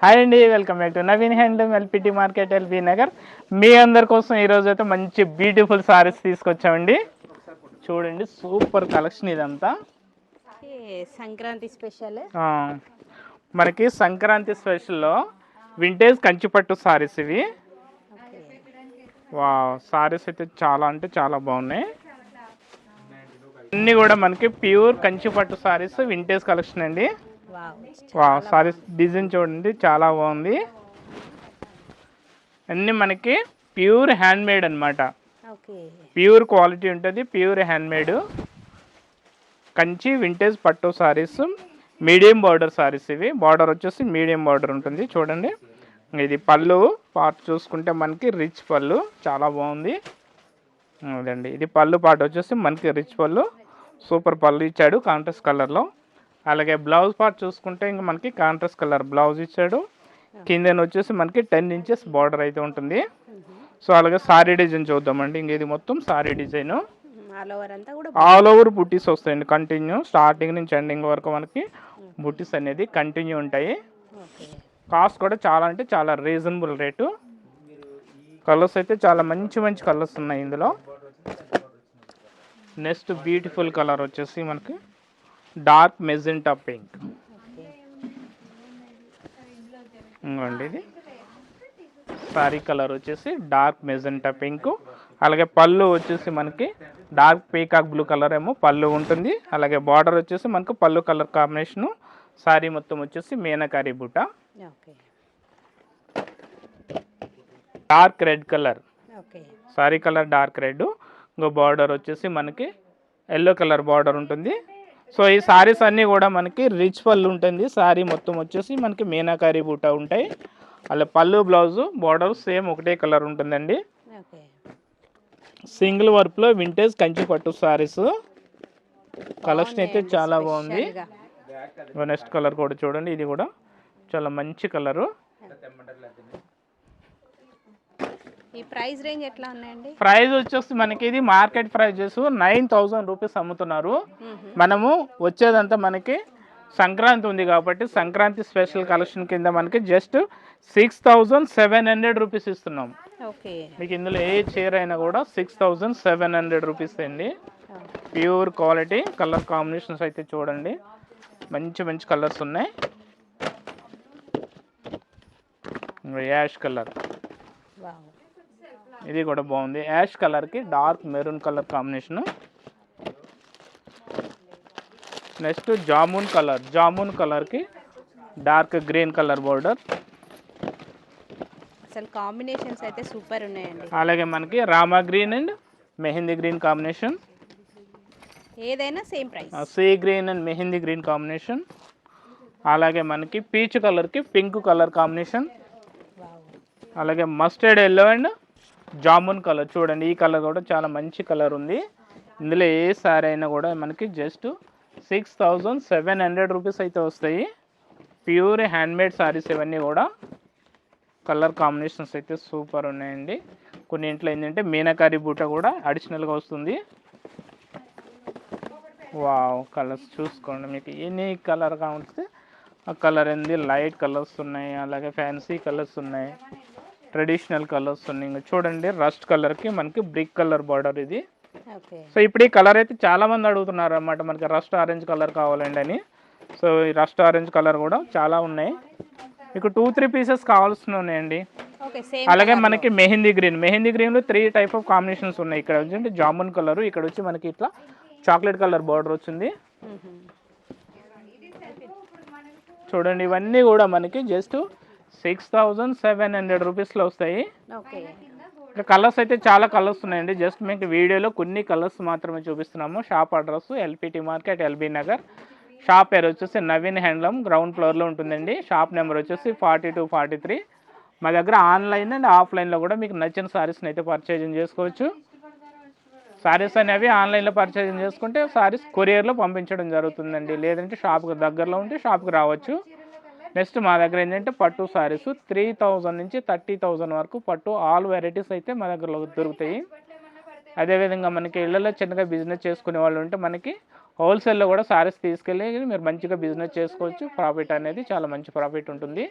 Hi అండి, welcome back to Naveen handloom LPT market LB Nagar. మీ అందరి కోసం ఈరోజు అయితే మంచి బ్యూటిఫుల్ సారీస్ తీసుకొచ్చామండి. చూడండి, సూపర్ కలెక్షన్ ఇదంతా. సంక్రాంతి స్పెషల్ మనకి సంక్రాంతి స్పెషల్లో వింటేజ్ కంచిపట్టు సారీస్ ఇవి. వా సారీస్ అయితే చాలా అంటే చాలా బాగున్నాయి. అన్నీ కూడా మనకి ప్యూర్ కంచిపట్టు సారీస్, వింటేజ్ కలెక్షన్ అండి. వా సారీస్ డిజైన్ చూడండి, చాలా బాగుంది. అన్నీ మనకి ప్యూర్ హ్యాండ్ మేడ్ అనమాట. ప్యూర్ క్వాలిటీ ఉంటుంది, pure hand made Kanchi vintage పట్టు సారీస్. మీడియం బార్డర్ సారీస్ ఇవి. బార్డర్ వచ్చేసి మీడియం బార్డర్ ఉంటుంది. చూడండి, ఇది పళ్ళు పార్ట్ చూసుకుంటే మనకి రిచ్ పళ్ళు, చాలా బాగుంది. అదండి, ఇది పళ్ళు పార్ట్ వచ్చేసి మనకి రిచ్ పళ్ళు, సూపర్ పళ్ళు ఇచ్చాడు కాంట్రాస్ట్ కలర్లో. అలాగే బ్లౌజ్ పార్ట్ చూసుకుంటే ఇంకా మనకి కాంట్రాస్ట్ కలర్ బ్లౌజ్ ఇచ్చాడు. కింద వచ్చేసి మనకి 10 ఇంచెస్ బార్డర్ అయితే ఉంటుంది. సో అలాగే సారీ డిజైన్ చూద్దామండి. ఇంక ఇది మొత్తం సారీ డిజైన్, ఆల్ ఓవర్ బుట్టీస్ వస్తాయండి కంటిన్యూ. స్టార్టింగ్ నుంచి ఎండింగ్ వరకు మనకి బుట్టీస్ అనేది కంటిన్యూ ఉంటాయి. కాస్ట్ కూడా చాలా అంటే చాలా రీజనబుల్ రేటు. కలర్స్ అయితే చాలా మంచి మంచి కలర్స్ ఉన్నాయి ఇందులో. నెక్స్ట్ బ్యూటిఫుల్ కలర్ వచ్చేసి మనకి డార్క్ మెజెంటా పింక్. ఇంకోండి, ఇది సారీ కలర్ వచ్చేసి డార్క్ మెజెంటా పింక్. అలాగే పళ్ళు వచ్చేసి మనకి డార్క్ పీకాక్ బ్లూ కలర్ ఏమో పళ్ళు ఉంటుంది. అలాగే బార్డర్ వచ్చేసి మనకు పళ్ళు కలర్ కాంబినేషను. సారీ మొత్తం వచ్చేసి మీనాకారి బుట్ట, dark red colour. Sorry colour dark red. ఇంకో బార్డర్ వచ్చేసి మనకి ఎల్లో కలర్ బార్డర్ ఉంటుంది. సో ఈ సారీస్ అన్నీ కూడా మనకి రిచ్ పళ్ళు ఉంటుంది. సారీ మొత్తం వచ్చేసి మనకి మీనాకారి బూటా ఉంటాయి. అలా పళ్ళు బ్లౌజు బార్డర్ సేమ్ ఒకటే కలర్ ఉంటుందండి. సింగిల్ వర్క్లో వింటేజ్ కంచి పట్టు సారీస్. కలెక్షన్ అయితే చాలా బాగుంది. నెక్స్ట్ కలర్ కూడా చూడండి, ఇది కూడా చాలా మంచి కలరు. ఈ ప్రైస్ రేంజ్ ఎట్లా ఉన్నాయండి? ప్రైస్ వచ్చేసి మనకి ఇది మార్కెట్ ప్రైజెస్ 9,000 రూపీస్ అమ్ముతున్నారు. మనము వచ్చేదంతా మనకి సంక్రాంతి ఉంది కాబట్టి సంక్రాంతి స్పెషల్ కలెక్షన్ కింద మనకి జస్ట్ 6,700 రూపీస్ ఇస్తున్నాం. మీకు ఇందులో ఏ చీర అయినా కూడా 6,700 రూపీస్ అండి. Pure quality. కలర్ కాంబినేషన్స్ అయితే చూడండి, మంచి మంచి కలర్స్ ఉన్నాయి. యాష్ కలర్, ఇది కూడా బాగుంది. యాష్ కలర్కి dark maroon colour combination. Next jamun colour, jamun కలర్కి డార్క్ గ్రీన్ కలర్ బోర్డర్. అసలు కాంబినేషన్స్ అయితే సూపర్ ఉన్నాయండి. అలాగే మనకి Rama green and mehndi green combination. ఏదైనా same price. Sea green and mehndi green combination. అలాగే మనకి పీచ్ కలర్కి పింక్ కలర్ కాంబినేషన్. అలాగే mustard yellow and jamun colour. చూడండి, ఈ కలర్ కూడా చాలా మంచి కలర్ ఉంది. ఇందులో ఏ సారీ అయినా కూడా మనకి జస్ట్ 6,700 రూపీస్ అయితే వస్తాయి. ప్యూర్ హ్యాండ్మేడ్ సారీస్ ఇవన్నీ కూడా. కలర్ కాంబినేషన్స్ అయితే సూపర్ ఉన్నాయండి. కొన్ని ఇంట్లో ఏంటంటే మీనాకారి బూట కూడా అడిషనల్గా వస్తుంది. వావ్, కలర్స్ చూసుకోండి, మీకు ఎనీ కలర్ కావాల్సి ఆ కలర్ ఏంది. లైట్ కలర్స్ ఉన్నాయి, అలాగే ఫ్యాన్సీ కలర్స్ ఉన్నాయి, ట్రెడిషనల్ కలర్స్ ఉన్నాయి. ఇంకా చూడండి, రస్ట్ కలర్కి మనకి బ్రిక్ కలర్ బార్డర్ ఇది. సో ఇప్పుడు ఈ కలర్ అయితే చాలా మంది అడుగుతున్నారు అన్నమాట, మనకి రస్ట్ ఆరెంజ్ కలర్ కావాలండి అని. సో ఈ రస్ట్ ఆరెంజ్ కలర్ కూడా చాలా ఉన్నాయి. మీకు 2-3 పీసెస్ కావాల్సిన ఉన్నాయండి. అలాగే మనకి మెహందీ గ్రీన్, మెహందీ గ్రీన్లో 3 టైప్ ఆఫ్ కాంబినేషన్స్ ఉన్నాయి. ఇక్కడ వచ్చి జామున్ కలర్, ఇక్కడ వచ్చి మనకి ఇట్లా చాక్లెట్ కలర్ బార్డర్ వచ్చింది. చూడండి, ఇవన్నీ కూడా మనకి జస్ట్ 6,700 రూపీస్లో వస్తాయి. ఇంకా కలర్స్ అయితే చాలా కలర్స్ ఉన్నాయండి. జస్ట్ మీకు వీడియోలో కొన్ని కలర్స్ మాత్రమే చూపిస్తున్నాము. Shop address LPT market LB Nagar. Shop పేరు వచ్చేసి నవీన్ హ్యాండ్లూమ్, గ్రౌండ్ ఫ్లోర్లో ఉంటుందండి. షాప్ నెంబర్ వచ్చేసి 4243. మా దగ్గర ఆన్లైన్ అండ్ ఆఫ్లైన్లో కూడా మీకు నచ్చిన సారీస్ని అయితే పర్చేజింగ్ చేసుకోవచ్చు. సారీస్ అనేవి ఆన్లైన్లో పర్చేజింగ్ చేసుకుంటే సారీస్ కొరియర్లో పంపించడం జరుగుతుందండి. లేదంటే షాప్కి దగ్గరలో ఉంటే షాప్కి రావచ్చు. నెక్స్ట్ మా దగ్గర ఏంటంటే పట్టు సారీస్ 3,000 నుంచి 30,000 వరకు పట్టు ఆల్ వెరైటీస్ అయితే మా దగ్గర దొరుకుతాయి. అదేవిధంగా మనకి ఇళ్లలో చిన్నగా బిజినెస్ చేసుకునే వాళ్ళు ఉంటే మనకి హోల్సేల్లో కూడా సారీస్ తీసుకెళ్ళి మీరు మంచిగా బిజినెస్ చేసుకోవచ్చు. ప్రాఫిట్ అనేది చాలా మంచి ప్రాఫిట్ ఉంటుంది.